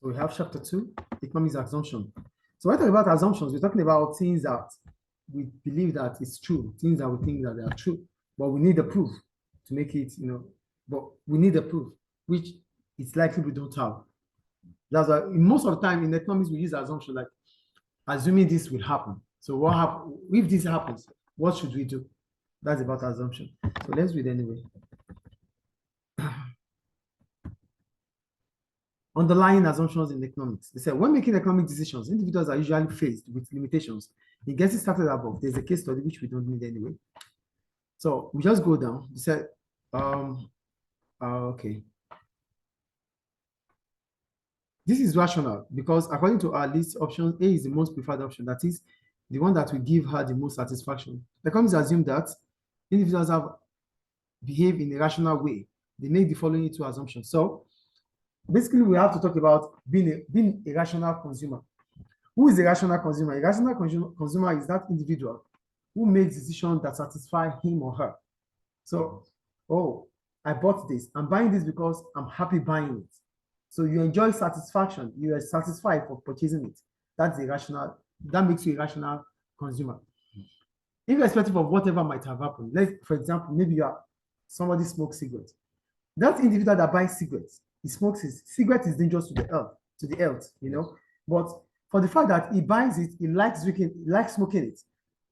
So we have chapter 2, economics assumption. So when we talk about assumptions, we're talking about things that we believe that it's true, things that we think that they are true, but we need the proof to make it, but we need the proof, which it's likely we don't have. That's why most of the time in economics we use assumption like assuming this will happen. So what happen if this happens? What should we do? That's about assumption. So let's read anyway. Underlying assumptions in economics. They said when making economic decisions, individuals are usually faced with limitations. In getting started above, there's a case study which we don't need anyway. So we just go down. They said, okay. This is rational because according to our list, option A is the most preferred option. That is the one that will give her the most satisfaction. Economists assume that individuals have behaved in a rational way. They make the following two assumptions. So basically, we have to talk about being a rational consumer. Who is a rational consumer? A rational consumer is that individual who makes decisions that satisfy him or her. So, oh, I bought this. I'm buying this because I'm happy buying it. So you enjoy satisfaction. You are satisfied for purchasing it. That's a rational. That makes you a rational consumer. Irrespective of whatever might have happened. For example, maybe somebody smokes cigarettes. That individual that buys cigarettes, he smokes his cigarette is dangerous to the health, But for the fact that he buys it, he likes drinking, he likes smoking it,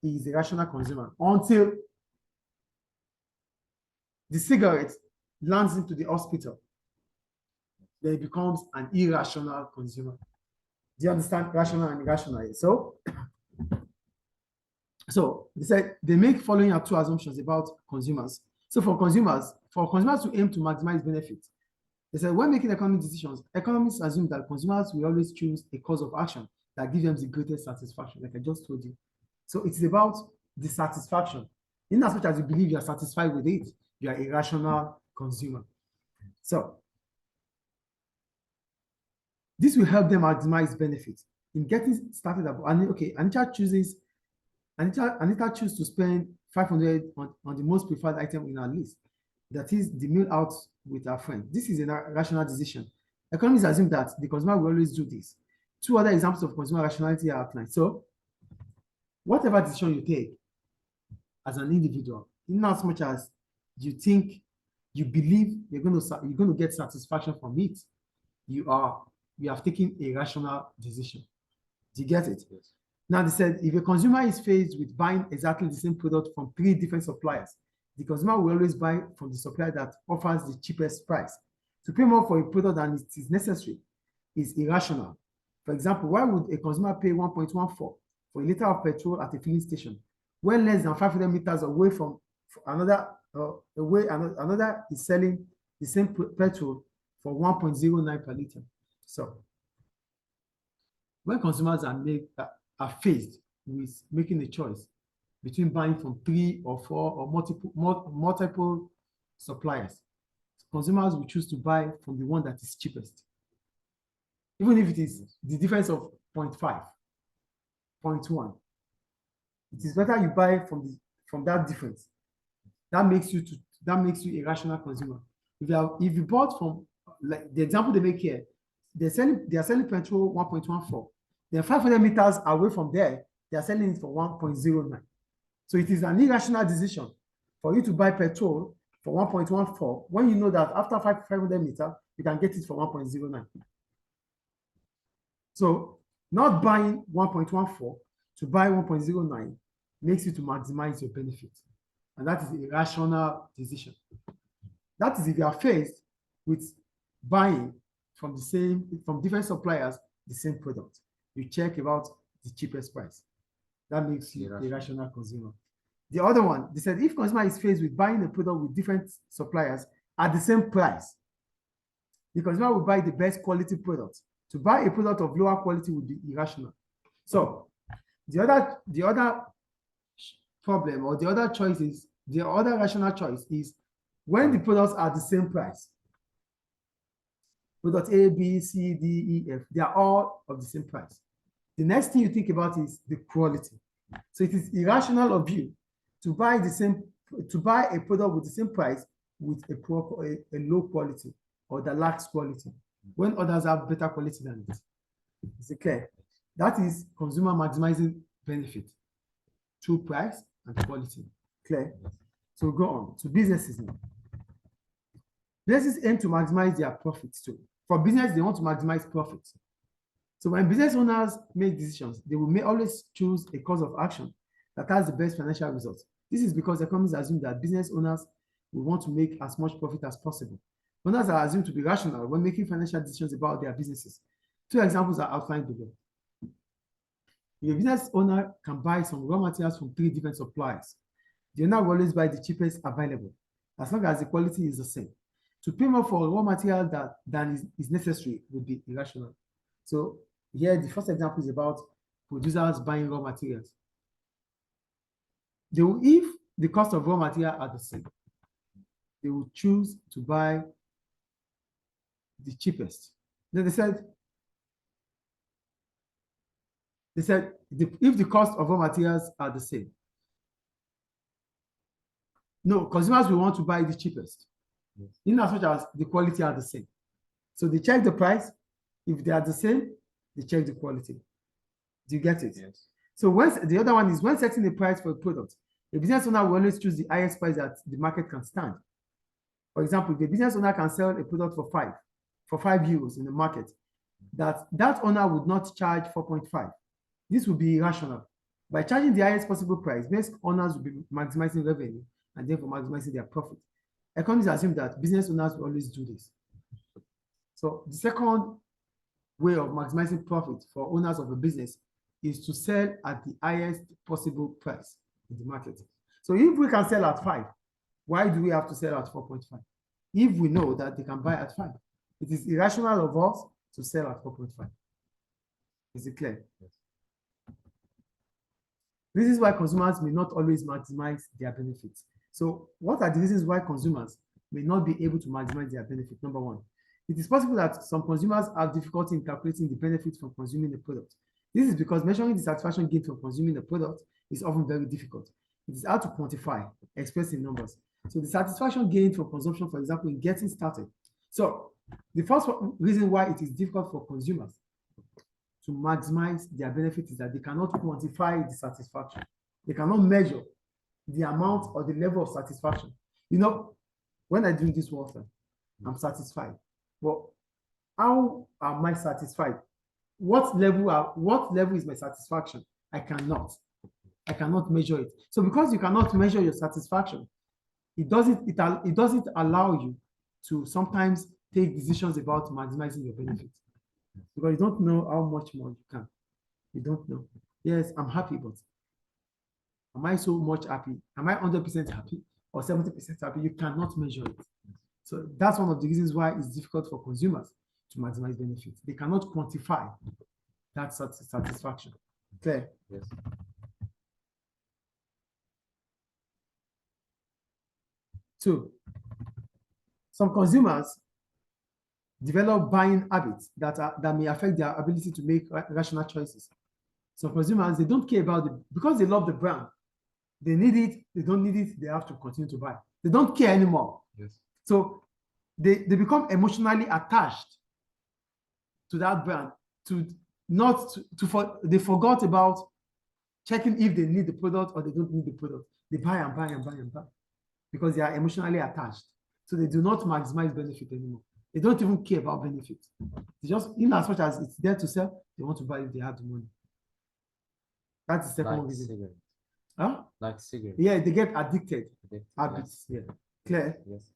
he is a rational consumer until the cigarette lands into the hospital. Then he becomes an irrational consumer. Do you understand rational and irrational? So they said they make following up two assumptions about consumers. So for consumers to aim to maximize benefits, they said when making economic decisions, economists assume that consumers will always choose a course of action that gives them the greatest satisfaction, like I just told you. So it's about the satisfaction. In as much as you believe you are satisfied with it, you are a rational consumer. So this will help them maximize benefits. In getting started, Anita chooses to spend 500 on the most preferred item in our list. That is the meal out with our friend. This is a rational decision. Economists assume that the consumer will always do this. Two other examples of consumer rationality are outlined. So, whatever decision you take as an individual, in as much as you think, you believe you're going to get satisfaction from it, you have taken a rational decision. Do you get it? Yes. Now they said if a consumer is faced with buying exactly the same product from 3 different suppliers, the consumer will always buy from the supplier that offers the cheapest price. To pay more for a product than it is necessary is irrational. For example, why would a consumer pay 1.14 for a liter of petrol at a filling station when less than 500 meters away from another is selling the same petrol for 1.09 per liter? So when consumers are faced with making a choice between buying from 3 or 4 or multiple suppliers, consumers will choose to buy from the one that is cheapest, even if it is the difference of 0.5, 0.1. It is better you buy from that difference. That makes you a rational consumer. If you bought from, like the example they make here, they are selling petrol 1.14. Then 500 meters away from there, they are selling it for 1.09. So it is an irrational decision for you to buy petrol for 1.14 when you know that after 500 meters, you can get it for 1.09. So not buying 1.14 to buy 1.09 makes you to maximize your benefit. And that is a rational decision. That is if you are faced with buying from different suppliers the same product. You check about the cheapest price. That makes you a rational consumer. The other one, they said if consumer is faced with buying a product with different suppliers at the same price, the consumer will buy the best quality product. To buy a product of lower quality would be irrational. So the other problem or the other rational choice is when the products are the same price. Product A, B, C, D, E, F, they are all of the same price. The next thing you think about is the quality. So it is irrational of you to buy a product with the same price with a low quality or that lacks quality. when others have better quality than it. Is it clear? That is consumer maximizing benefit through price and quality. Clear? So go on to businesses now. Businesses aim to maximize their profits too. For business, they want to maximize profits. So when business owners make decisions, they will always choose a course of action that has the best financial results. This is because economists assume that business owners will want to make as much profit as possible. Owners are assumed to be rational when making financial decisions about their businesses. Two examples are outlined below. The business owner can buy some raw materials from 3 different suppliers. The owner will always buy the cheapest available, as long as the quality is the same. To pay more for raw material than is necessary would be irrational. So here, the first example is about producers buying raw materials. If the cost of raw material are the same, they will choose to buy the cheapest. Then they said if the cost of raw materials are the same, no, consumers will want to buy the cheapest, in as much as the quality are the same. So they check the price. If they are the same, they check the quality. Do you get it? Yes. So the other one is when setting the price for a product, the business owner will always choose the highest price that the market can stand. For example, the business owner can sell a product for 5 euros in the market, that owner would not charge 4.5. This would be irrational. By charging the highest possible price, business owners will be maximizing revenue and therefore maximizing their profit. Economists assume that business owners will always do this. So the second way of maximizing profit for owners of a business is to sell at the highest possible price in the market. So if we can sell at 5, why do we have to sell at 4.5? If we know that they can buy at 5, it is irrational of us to sell at 4.5. Is it clear? Yes. This is why consumers may not always maximize their benefits. So what are the reasons why consumers may not be able to maximize their benefit? Number one, it is possible that some consumers have difficulty in calculating the benefits from consuming the product. This is because measuring the satisfaction gained from consuming the product is often very difficult. It is hard to quantify, express in numbers. So the satisfaction gained from consumption, for example, in getting started. So the first reason why it is difficult for consumers to maximize their benefit is that they cannot quantify the satisfaction. They cannot measure the amount or the level of satisfaction. You know, when I drink this water, I'm satisfied. But how am I satisfied? What level is my satisfaction? I cannot measure it. So because you cannot measure your satisfaction, it doesn't allow you to sometimes take decisions about maximizing your benefits, because you don't know how much more you can. You don't know. Yes, I'm happy, but am I so much happy? Am I 100% happy or 70% happy? You cannot measure it. So that's one of the reasons why it's difficult for consumers to maximize benefits. They cannot quantify that satisfaction. Clear? Yes. Two, some consumers develop buying habits that may affect their ability to make rational choices. Some consumers, they don't care about it because they love the brand. They need it, they don't need it, they have to continue to buy. They don't care anymore. Yes. So they become emotionally attached to that brand, they forgot about checking if they need the product or they don't need the product. They buy and buy and buy and buy because they are emotionally attached. So they do not maximize benefit anymore. They don't even care about benefit. They just, in as much as it's there to sell, they want to buy if they have the money. That's the second Like reason. cigarette. Huh? Like cigarette. Yeah, they get addicted. Habits. Yes. Yeah. Clear? Yes.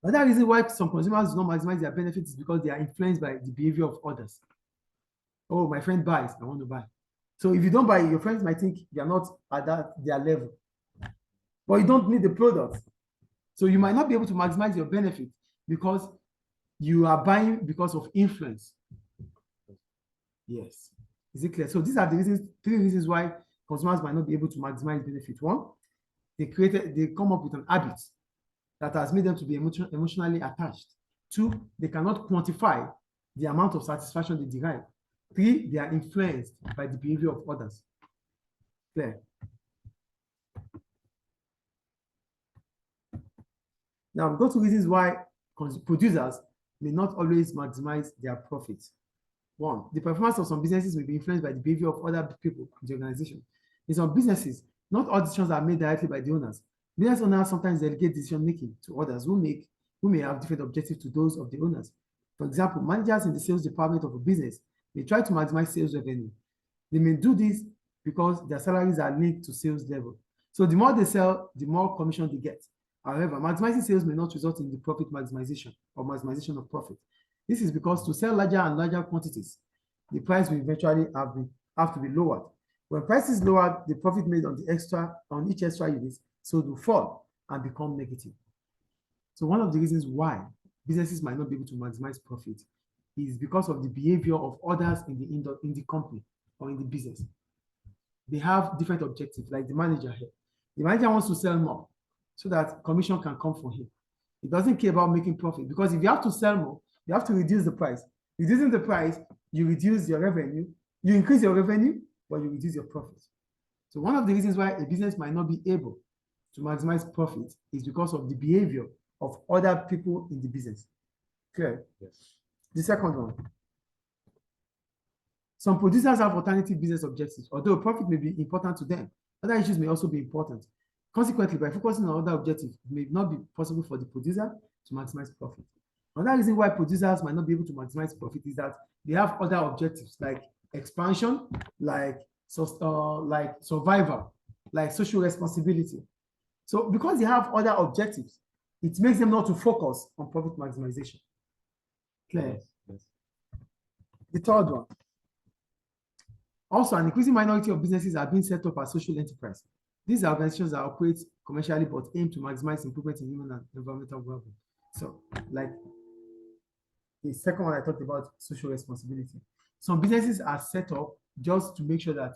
Another reason why some consumers do not maximize their benefits is because they are influenced by the behavior of others. Oh, my friend buys, I want to buy. So if you don't buy, your friends might think you're not at their level. But you don't need the product. So you might not be able to maximize your benefit because you are buying because of influence. Yes. Is it clear? So these are the reasons, 3 reasons why consumers might not be able to maximize benefit. One, they come up with an habit that has made them to be emotionally attached. 2, they cannot quantify the amount of satisfaction they derive. 3, they are influenced by the behavior of others. Clear? Now, we go to reasons why producers may not always maximize their profits. One, the performance of some businesses may be influenced by the behavior of other people in the organization. In some businesses, not all decisions are made directly by the owners. Business owners sometimes delegate decision making to others who may have different objectives to those of the owners. For example, managers in the sales department of a business may try to maximize sales revenue. They may do this because their salaries are linked to sales level. So the more they sell, the more commission they get. However, maximizing sales may not result in the profit maximization or maximization of profit. This is because to sell larger and larger quantities, the price will eventually have to be lowered. When price is lowered, the profit made on each extra unit sold will fall and become negative. So one of the reasons why businesses might not be able to maximize profit is because of the behavior of others in the company or in the business. They have different objectives, like the manager here. The manager wants to sell more so that commission can come for him. He doesn't care about making profit, because if you have to sell more, you have to reduce the price. Reducing the price, you reduce your revenue. You increase your revenue, but you reduce your profit. So one of the reasons why a business might not be able to maximize profit is because of the behavior of other people in the business. Clear? Yes. The second one. Some producers have alternative business objectives. Although profit may be important to them, other issues may also be important. Consequently, by focusing on other objectives, it may not be possible for the producer to maximize profit. Another reason why producers might not be able to maximize profit is that they have other objectives like expansion, like survival, like social responsibility. So because they have other objectives, it makes them not to focus on profit maximization. Clear? Yes. The third one. Also, an increasing minority of businesses are being set up as social enterprise. These are organizations that operate commercially but aim to maximize improvement in human and environmental well-being. So, like the second one I talked about, social responsibility. Some businesses are set up just to make sure that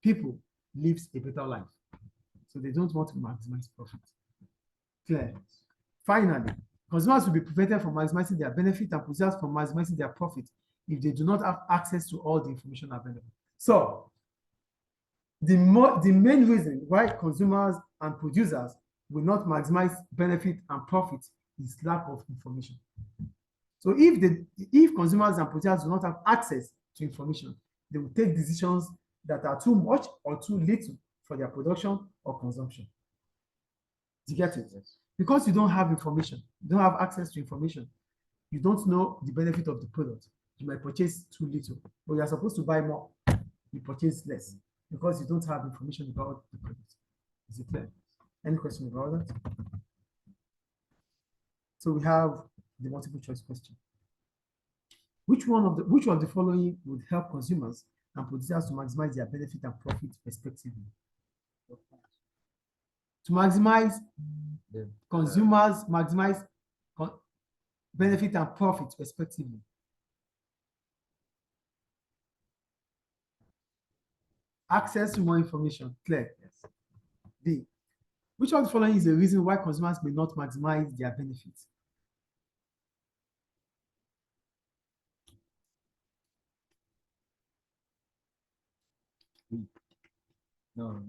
people live a better life. So they don't want to maximize profit. Clear? Finally, consumers will be prevented from maximizing their benefit and producers from maximizing their profit if they do not have access to all the information available. So the main reason why consumers and producers will not maximize benefit and profit is lack of information. So if consumers and producers do not have access to information, they will take decisions that are too much or too little for their production or consumption. Do you get it? Yes. Because you don't have information, you don't have access to information, you don't know the benefit of the product. You might purchase too little, but you are supposed to buy more. You purchase less because you don't have information about the product. Is it clear? Any question about that? So we have the multiple choice question. Which of the following would help consumers and producers to maximize their benefit and profit respectively? To maximize consumers, maximize benefit and profit respectively. Access to more information. Clear? Yes. B. Which of the following is the reason why consumers may not maximize their benefits? No.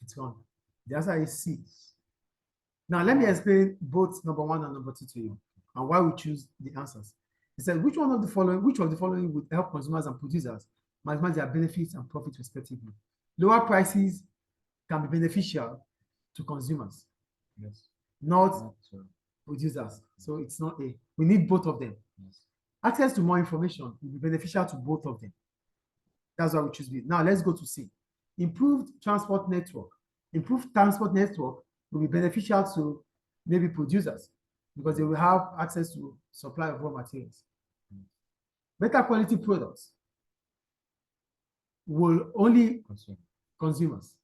It's gone. The answer is C. Now let me explain both number 1 and number 2 to you and why we choose the answers. It said, which of the following would help consumers and producers maximize their benefits and profits respectively? Lower prices can be beneficial to consumers, yes, not producers. So it's not A. We need both of them. Yes. Access to more information will be beneficial to both of them. That's why we choose B. Now let's go to C. Improved transport network. Improved transport network will be beneficial to maybe producers because they will have access to supply of raw materials. Better quality products will only consumers.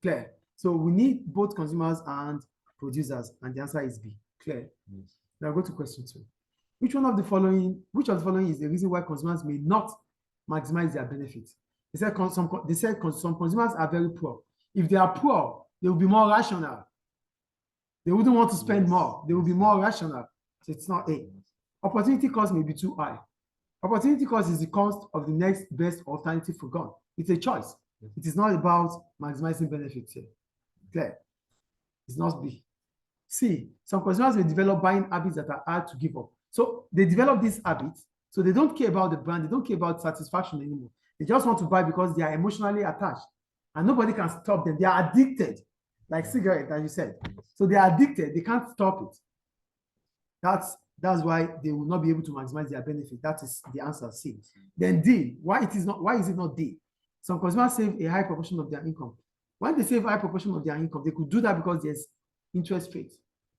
Clear? So we need both consumers and producers, and the answer is B. Clear? Yes. Now go to question 2. Which of the following is the reason why consumers may not maximize their benefits? They said some consumers are very poor. If they are poor, they will be more rational. They wouldn't want to spend more. They will be more rational. So it's not A. Opportunity cost may be too high. Opportunity cost is the cost of the next best alternative for God. It's a choice. It is not about maximizing benefits here. Clear? It's not B. C. Some consumers will develop buying habits that are hard to give up. So they develop these habits, so they don't care about the brand, they don't care about satisfaction anymore. They just want to buy because they are emotionally attached, and nobody can stop them. They are addicted, like cigarette that you said. So they are addicted, they can't stop it. That's why they will not be able to maximize their benefit. That is the answer C. Then D. Why is it not D? Some consumers save a high proportion of their income. When they save a high proportion of their income, they could do that because there's interest rate,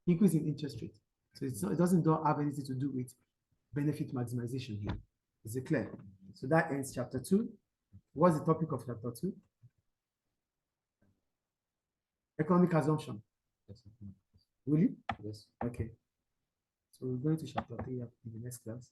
increase in interest rate. So it doesn't have anything to do with benefit maximization here. Is it clear? So that ends chapter 2. What's the topic of chapter 2? Economic assumption. Will you? Yes. Okay. So we're going to chapter 3 in the next class.